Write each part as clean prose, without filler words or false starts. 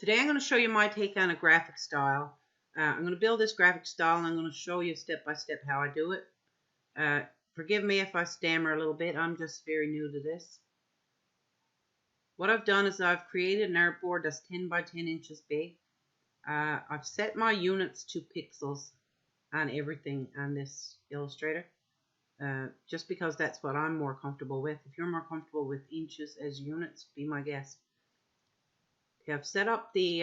Today I'm going to show you my take on a graphic style. I'm going to build this graphic style and I'm going to show you step by step how I do it. Forgive me if I stammer a little bit, I'm just very new to this. What I've done is I've created an artboard that's 10 by 10 inches big. I've set my units to pixels on everything on this Illustrator. Just because that's what I'm more comfortable with. If you're more comfortable with inches as units, be my guest. Okay, I've set up the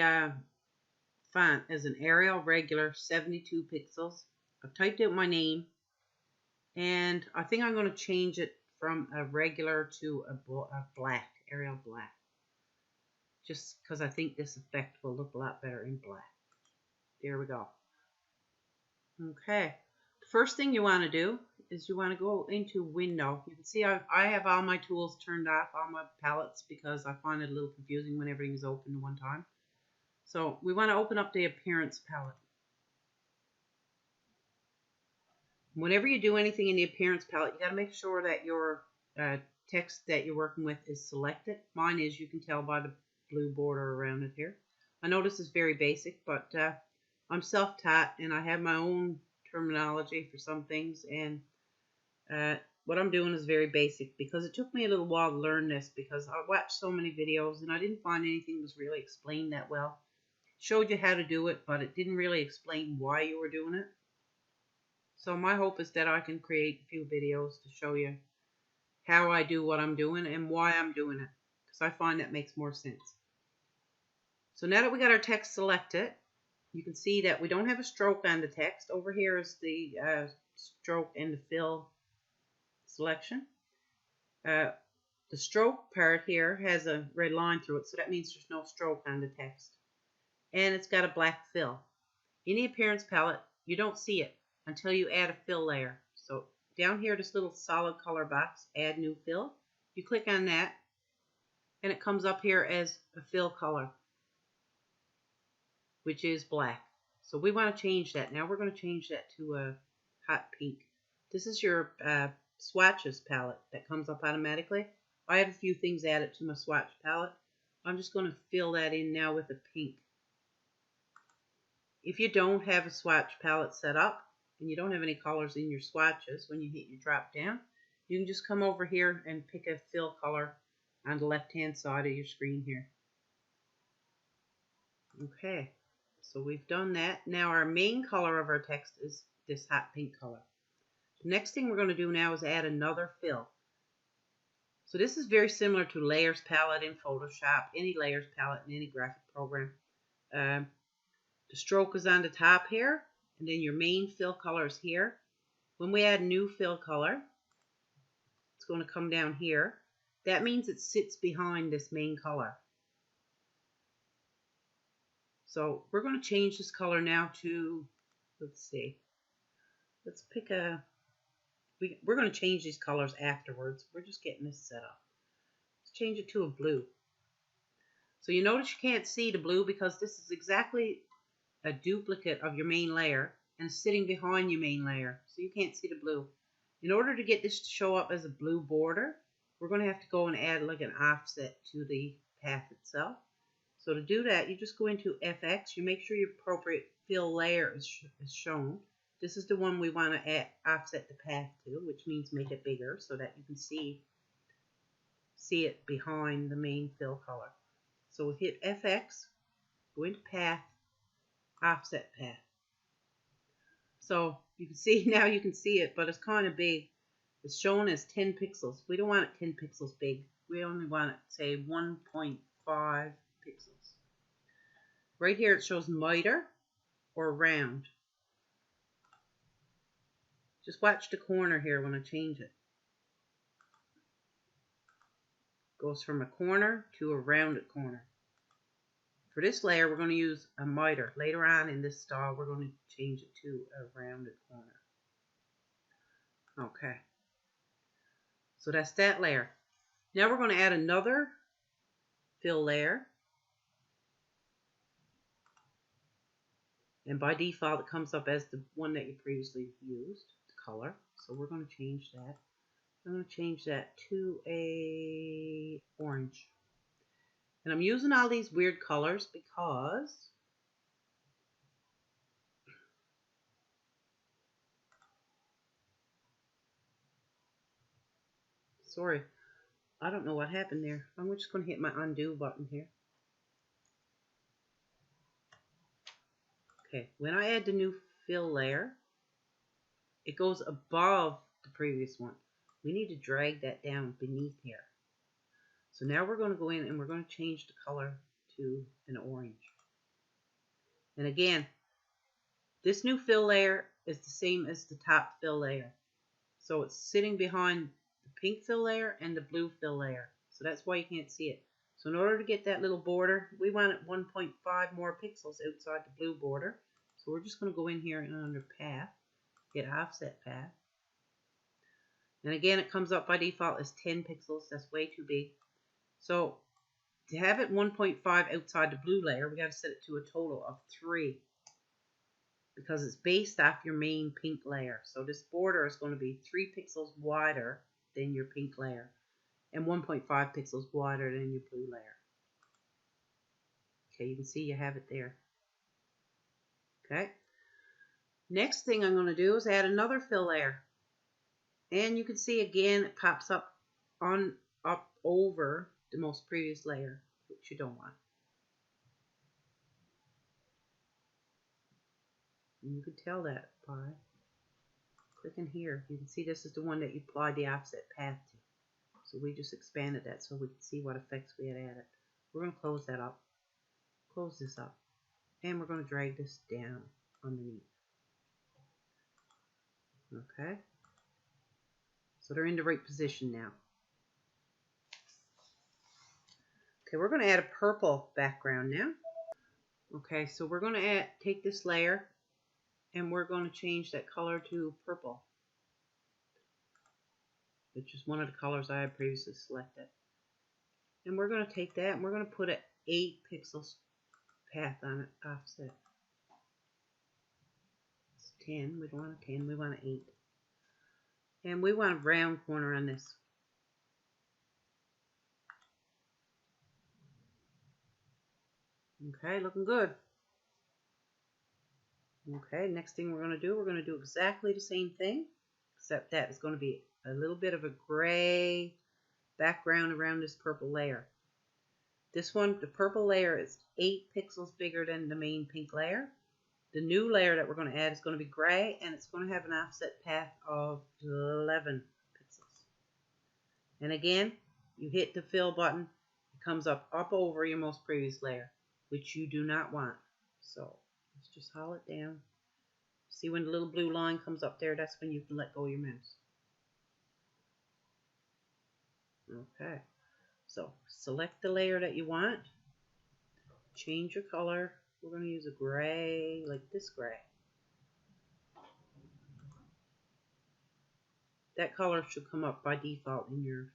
font as an Arial regular 72 pixels. I've typed out my name, and I think I'm going to change it from a regular to a black, Arial black, just because I think this effect will look a lot better in black. There we go. Okay, the first thing you want to do is you want to go into Window. You can see I have all my tools turned off, all my palettes, because I find it a little confusing when everything is open at one time. So we want to open up the Appearance palette. Whenever you do anything in the Appearance palette, you got to make sure that your text that you're working with is selected. Mine is, you can tell by the blue border around it here. I know this is very basic, but I'm self-taught and I have my own terminology for some things, and what I'm doing is very basic because it took me a little while to learn this, because I watched so many videos and I didn't find anything was really explained that well. Showed you how to do it, but it didn't really explain why you were doing it. So my hope is that I can create a few videos to show you how I do what I'm doing and why I'm doing it, because I find that makes more sense. So now that we got our text selected, you can see that we don't have a stroke on the text. Over here is the stroke and the fill selection. The stroke part here has a red line through it, so that means there's no stroke on the text. And it's got a black fill. In the Appearance palette, you don't see it until you add a fill layer. So down here, this little solid color box, Add New Fill. You click on that, and it comes up here as a fill color, which is black. So we want to change that. Now we're going to change that to a hot pink. This is your swatches palette that comes up automatically. I have a few things added to my swatch palette. I'm just going to fill that in now with a pink. If you don't have a swatch palette set up and you don't have any colors in your swatches, when you hit your drop down, you can just come over here and pick a fill color on the left hand side of your screen here. Okay, so we've done that. Now our main color of our text is this hot pink color. The next thing we're going to do now is add another fill. So this is very similar to Layers palette in Photoshop, any Layers palette in any graphic program. The stroke is on the top here, and then your main fill color is here. When we add new fill color, it's going to come down here. That means it sits behind this main color. So we're going to change this color now to, let's see, let's pick a, we're going to change these colors afterwards. We're just getting this set up. Let's change it to a blue. So you notice you can't see the blue because this is exactly a duplicate of your main layer and it's sitting behind your main layer, so you can't see the blue. In order to get this to show up as a blue border, we're going to have to go and add like an offset to the path itself. So to do that, you just go into FX, you make sure your appropriate fill layer is shown. This is the one we want to offset the path to, which means make it bigger so that you can see it behind the main fill color. So we'll hit FX, go into Path, Offset Path. So you can see, now you can see it, but it's kind of big. It's shown as 10 pixels. We don't want it 10 pixels big. We only want it, say, 1.5 pixels. Right here it shows miter or round. Just watch the corner here when I change it. Goes from a corner to a rounded corner. For this layer, we're going to use a miter. Later on in this style, we're going to change it to a rounded corner. Okay. So that's that layer. Now we're going to add another fill layer. And by default, it comes up as the one that you previously used, the color. So we're going to change that. I'm going to change that to a orange. And I'm using all these weird colors because sorry, I don't know what happened there. I'm just going to hit my undo button here. Okay, when I add the new fill layer, it goes above the previous one. We need to drag that down beneath here. So now we're going to go in and we're going to change the color to an orange. And again, this new fill layer is the same as the top fill layer. So it's sitting behind the pink fill layer and the blue fill layer. So that's why you can't see it. So in order to get that little border, we want it 1.5 more pixels outside the blue border. So we're just going to go in here and under path, hit offset path. And again, it comes up by default as 10 pixels. That's way too big. So to have it 1.5 outside the blue layer, we got to set it to a total of 3. Because it's based off your main pink layer. So this border is going to be 3 pixels wider than your pink layer and 1.5 pixels wider than your blue layer. Okay, you can see you have it there. Okay. Next thing I'm going to do is add another fill layer. And you can see again it pops up over the most previous layer, which you don't want. And you can tell that by clicking here. You can see this is the one that you applied the offset path to. So we just expanded that so we can see what effects we had added. We're going to close that up. Close this up. And we're going to drag this down underneath. Okay. So they're in the right position now. Okay, we're going to add a purple background now. Okay, so we're going to take this layer and we're going to change that color to purple, which is one of the colors I had previously selected. And we're going to take that and we're going to put an 8 pixels path on it, offset. It's 10, we don't want a 10, we want an 8. And we want a round corner on this. Okay, looking good. Okay, next thing we're going to do exactly the same thing, except that is going to be a little bit of a gray background around this purple layer. This one, the purple layer is 8 pixels bigger than the main pink layer. The new layer that we're going to add is going to be gray, and it's going to have an offset path of 11 pixels. And again, you hit the fill button, it comes up over your most previous layer, which you do not want. So let's just haul it down. See when the little blue line comes up there, that's when you can let go of your mouse. Okay, so select the layer that you want, change your color. We're going to use a gray, like this gray. That color should come up by default in your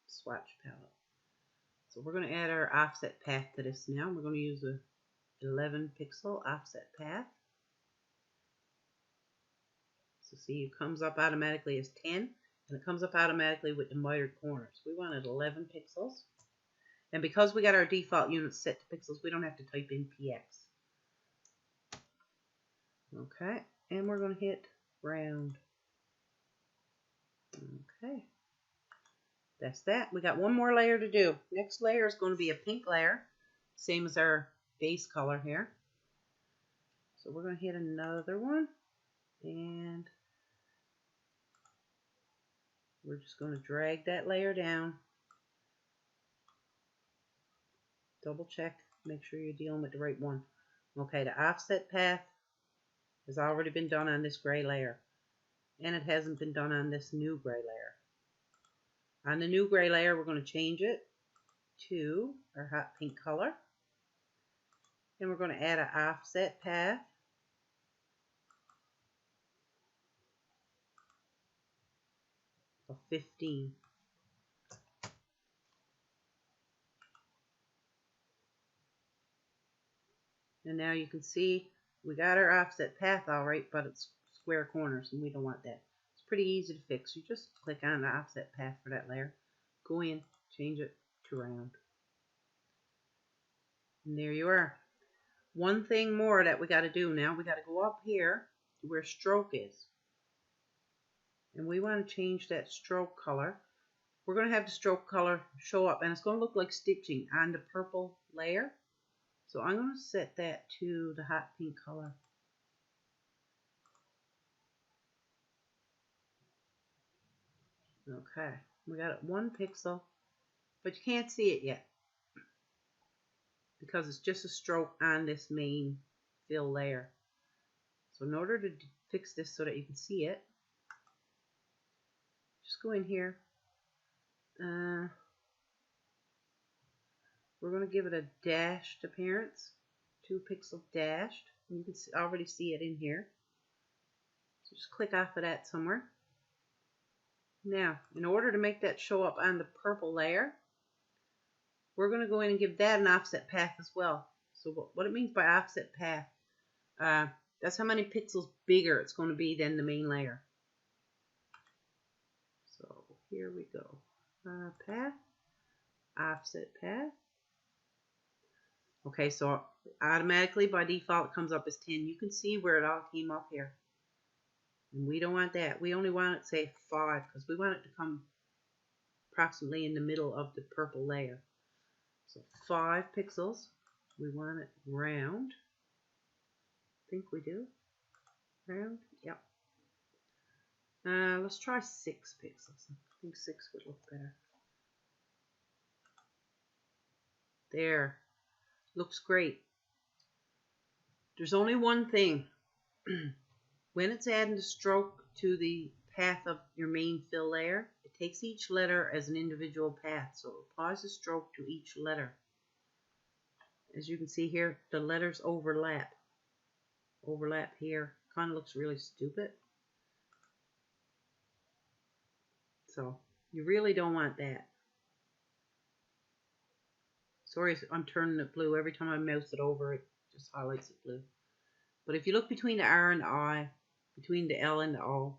swatch palette. So we're going to add our offset path to this now. We're going to use a 11 pixel offset path. So see, it comes up automatically as 10, and it comes up automatically with the mitered corners. We wanted 11 pixels. And because we got our default units set to pixels, we don't have to type in px. Okay, and we're going to hit round. Okay, that's that. We got one more layer to do. Next layer is going to be a pink layer, same as our base color here. So we're going to hit another one, and we're just going to drag that layer down. Double check, make sure you're dealing with the right one. Okay, the offset path has already been done on this gray layer, and it hasn't been done on this new gray layer. On the new gray layer, we're going to change it to our hot pink color, and we're going to add an offset path of 15. And now you can see we got our offset path all right, but it's square corners, and we don't want that. It's pretty easy to fix. You just click on the offset path for that layer, go in, change it to round. And there you are. One thing more that we got to do now, we got to go up here to where stroke is. And we want to change that stroke color. We're going to have the stroke color show up, and it's going to look like stitching on the purple layer. So I'm going to set that to the hot pink color. Okay, we got it 1 pixel, but you can't see it yet because it's just a stroke on this main fill layer. So in order to fix this so that you can see it, just go in here. We're going to give it a dashed appearance, 2 pixel dashed. You can already see it in here. So just click off of that somewhere. Now, in order to make that show up on the purple layer, we're going to go in and give that an offset path as well. So what it means by offset path, that's how many pixels bigger it's going to be than the main layer. So here we go. Path, offset path. Okay, so automatically by default it comes up as 10. You can see where it all came up here. And we don't want that. We only want it, say, 5, because we want it to come approximately in the middle of the purple layer. So 5 pixels. We want it round. I think we do. Round? Yep. Let's try 6 pixels. I think 6 would look better. There. Looks great. There's only one thing. When it's adding the stroke to the path of your main fill layer, it takes each letter as an individual path. So it applies a stroke to each letter. As you can see here, the letters overlap. Overlap here. Kind of looks really stupid. So you really don't want that. Sorry, I'm turning it blue. Every time I mouse it over, it just highlights it blue. But if you look between the R and the I, between the L and the O,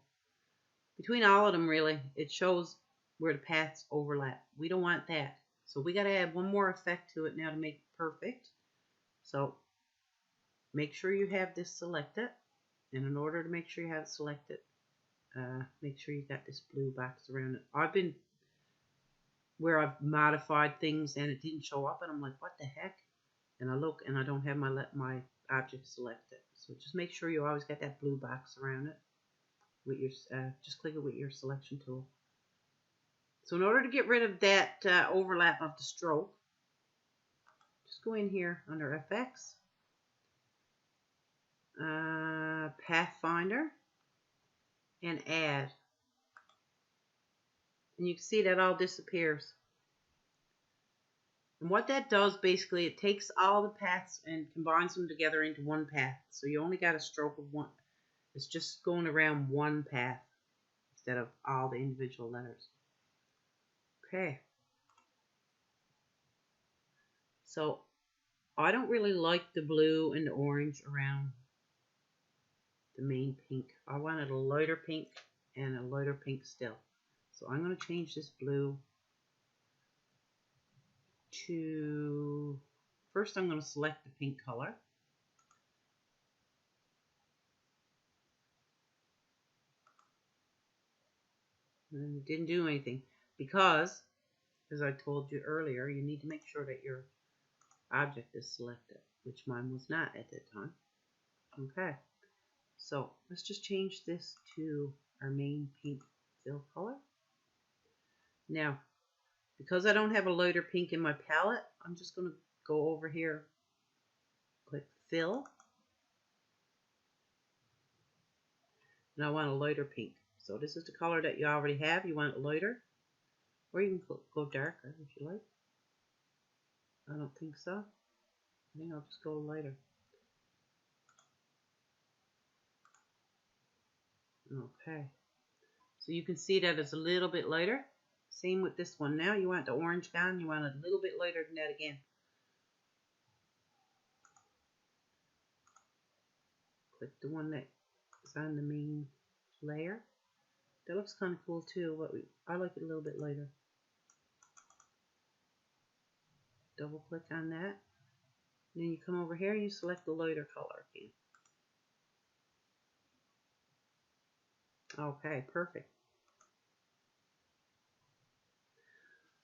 between all of them really, it shows where the paths overlap. We don't want that. So we got to add one more effect to it now to make it perfect. So make sure you have this selected. And in order to make sure you have it selected, make sure you got this blue box around it. I've been where I've modified things and it didn't show up, and I'm like, what the heck? And I look and I don't have my object selected. So just make sure you always got that blue box around it. With your just click it with your selection tool. So in order to get rid of that overlap of the stroke, just go in here under FX, Pathfinder, and add. And you can see that all disappears. And what that does basically, it takes all the paths and combines them together into one path. So you only got a stroke of one. It's just going around one path instead of all the individual letters. Okay. So I don't really like the blue and the orange around the main pink. I wanted a lighter pink and a lighter pink still. So I'm going to change this blue to, first I'm going to select the pink color. And it didn't do anything because, as I told you earlier, you need to make sure that your object is selected, which mine was not at that time. Okay, so let's just change this to our main pink fill color. Now, because I don't have a lighter pink in my palette, I'm just going to go over here, click fill, and I want a lighter pink. So this is the color that you already have. You want it lighter, or you can go darker if you like. I don't think so. I think I'll just go lighter. Okay, so you can see that it's a little bit lighter. Same with this one. Now you want the orange gone. You want it a little bit lighter than that again. Click the one that is on the main layer. That looks kind of cool too, but I like it a little bit lighter. Double click on that. Then you come over here and you select the lighter color again. Okay, perfect.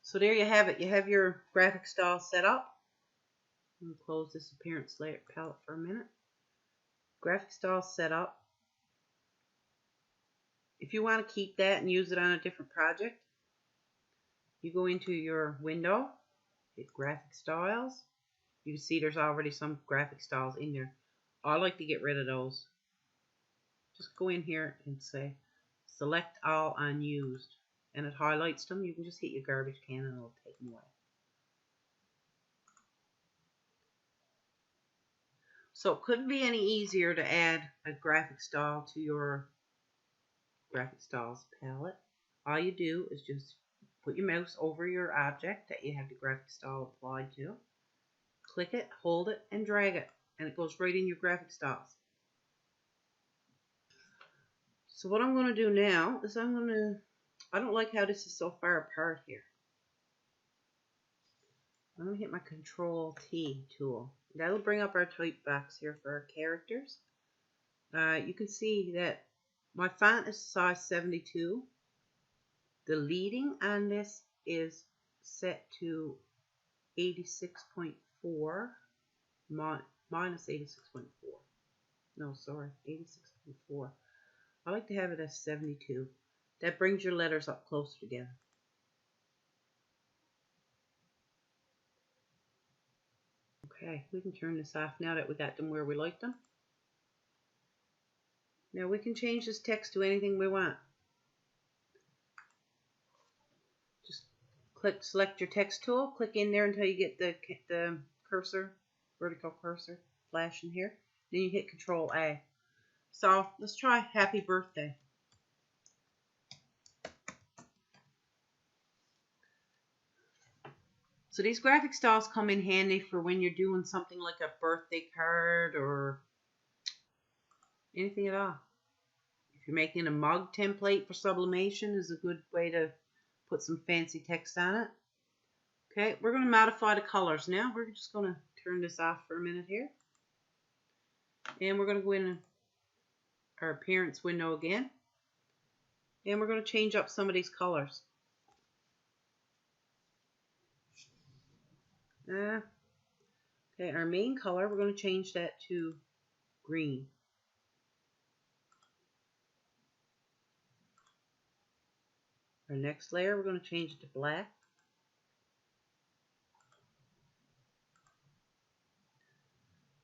So there you have it. You have your graphic style set up. I'm going to close this appearance layer palette for a minute. Graphic style set up. If you want to keep that and use it on a different project, you go into your window, hit graphic styles. You can see there's already some graphic styles in there. I like to get rid of those. Just go in here and say select all unused, and it highlights them. You can just hit your garbage can and it'll take them away. So it couldn't be any easier to add a graphic style to your graphic styles palette. All you do is just put your mouse over your object that you have the graphic style applied to. Click it, hold it, and drag it, and it goes right in your graphic styles. So what I'm going to do now is I don't like how this is so far apart here. I'm going to hit my Control T tool. That'll bring up our type box here for our characters. You can see that my font is size 72. The leading on this is set to 86.4 minus 86.4. No, sorry, 86.4. I like to have it as 72. That brings your letters up closer together. Okay, we can turn this off now that we got them where we like them. Now we can change this text to anything we want. Just select your text tool, click in there until you get the cursor, vertical cursor, flashing here. Then you hit Control A. So let's try happy birthday. So these graphic styles come in handy for when you're doing something like a birthday card or anything at all. If you're making a mug template for sublimation, is a good way to put some fancy text on it. Okay, we're going to modify the colors now. We're just going to turn this off for a minute here. And we're going to go in our appearance window again. And we're going to change up some of these colors. Okay, our main color, we're going to change that to green. Our next layer, we're going to change it to black.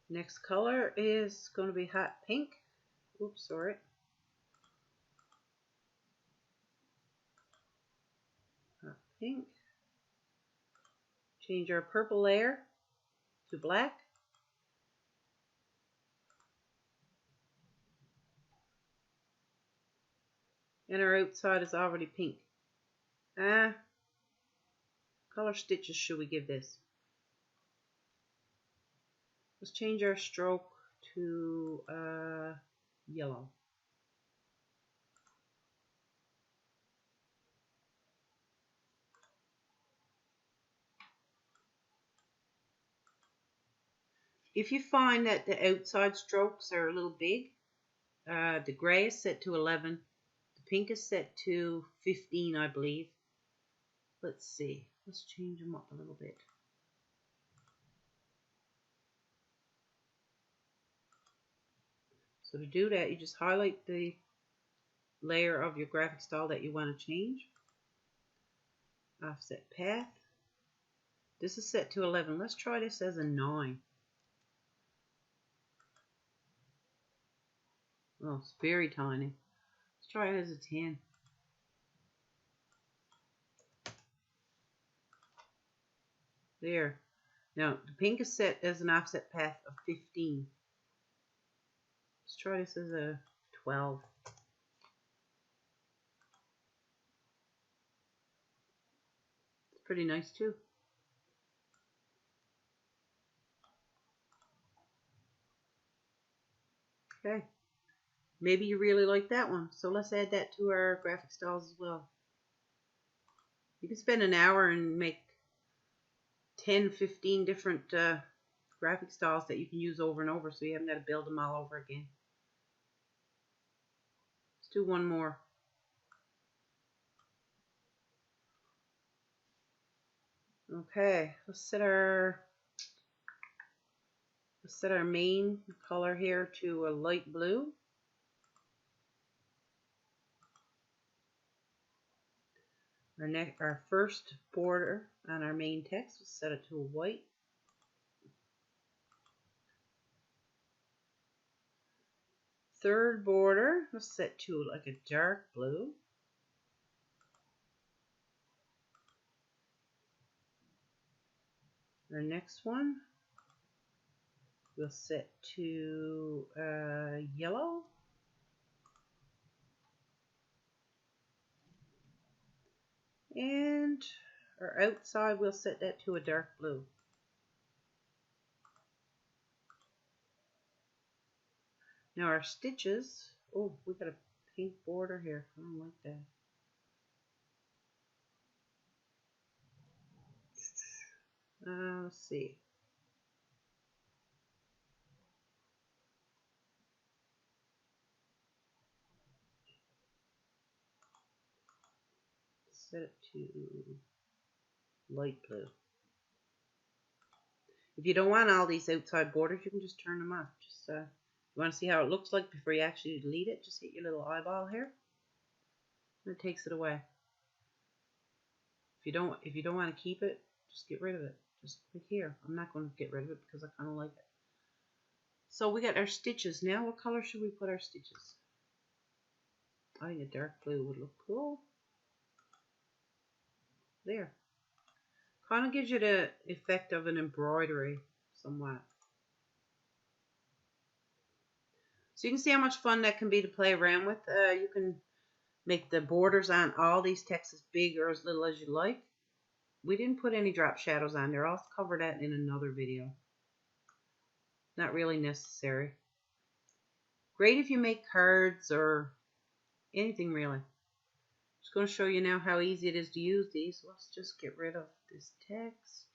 Next color is going to be hot pink. Oops, sorry. Hot pink. Change our purple layer to black. And our outside is already pink. Color stitches should we give this? Let's change our stroke to yellow. If you find that the outside strokes are a little big, the gray is set to 11. The pink is set to 15, I believe. Let's see. Let's change them up a little bit. So to do that, you just highlight the layer of your graphic style that you want to change. Offset path. This is set to 11. Let's try this as a 9. Oh, it's very tiny. Let's try it as a 10. There. Now, the pink is set as an offset path of 15. Let's try this as a 12. It's pretty nice too. Okay. Maybe you really like that one. So let's add that to our graphic styles as well. You can spend an hour and make 10, 15 different graphic styles that you can use over and over, so you haven't got to build them all over again. Let's do one more. Okay, let's set our main color here to a light blue. Our first border on our main text, we'll set it to a white. Third border, let's set to like a dark blue. Our next one, we'll set to yellow. And our outside, we'll set that to a dark blue. Now our stitches, oh, we got a pink border here. I don't like that. Let's see. Set it to light blue. If you don't want all these outside borders, you can just turn them off. Just you want to see how it looks like before you actually delete it, just hit your little eyeball here, and it takes it away. If you don't want to keep it, just get rid of it. Just click here. I'm not going to get rid of it because I kind of like it. So we got our stitches. Now what color should we put our stitches? I think a dark blue would look cool. There. Kind of gives you the effect of an embroidery somewhat. So you can see how much fun that can be to play around with. You can make the borders on all these texts as big or as little as you like. We didn't put any drop shadows on there. I'll cover that in another video. Not really necessary. Great if you make cards or anything really. Just going to show you now how easy it is to use these. Let's just get rid of this text.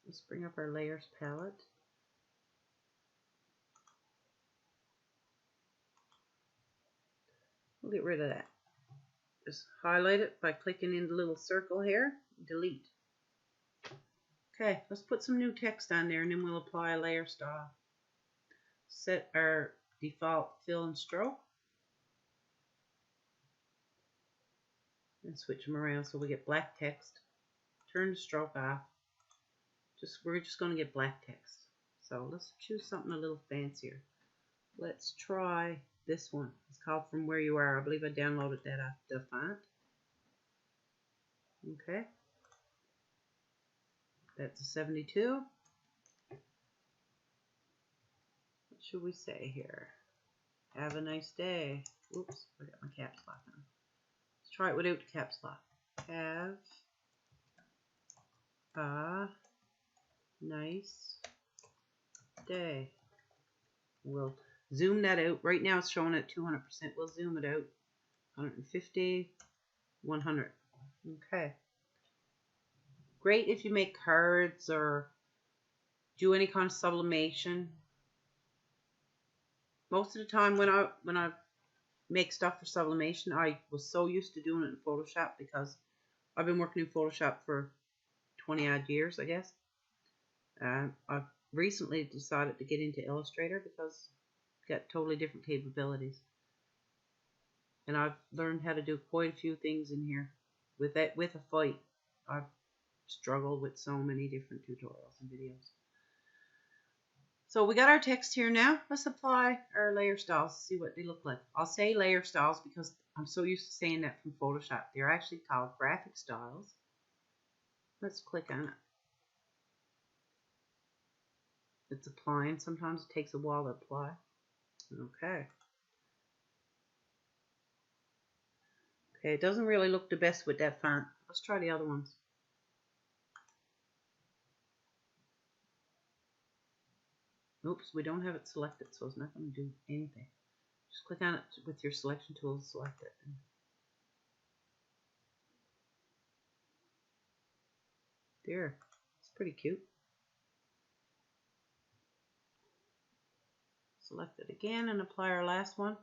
Let's bring up our layers palette. We'll get rid of that. Just highlight it by clicking in the little circle here. Delete. Okay, let's put some new text on there and then we'll apply a layer style. Set our default fill and stroke. And switch them around so we get black text. Turn the stroke off. We're just going to get black text. So let's choose something a little fancier. Let's try this one. It's called From Where You Are. I believe I downloaded that off the font. Okay. That's a 72. What should we say here? Have a nice day. Oops, I got my caps lock on. Let's try it without the caps lock. Have a nice day. We'll zoom that out. Right now it's showing at 200%. We'll zoom it out. 150, 100. Okay. Great if you make cards or do any kind of sublimation. Most of the time when I make stuff for sublimation, I was so used to doing it in Photoshop because I've been working in Photoshop for 20 odd years, I guess. I've recently decided to get into Illustrator because it's got totally different capabilities. And I've learned how to do quite a few things in here. With a fight, I've struggled with so many different tutorials and videos. So we got our text here now. Let's apply our layer styles, see what they look like. I'll say layer styles because I'm so used to saying that from Photoshop. They're actually called graphic styles. Let's click on it. It's applying. Sometimes it takes a while to apply. Okay. Okay, it doesn't really look the best with that font. Let's try the other ones. Oops, we don't have it selected, so it's not going to do anything. Just click on it with your selection tool to select it. There. It's pretty cute. Select it again and apply our last one.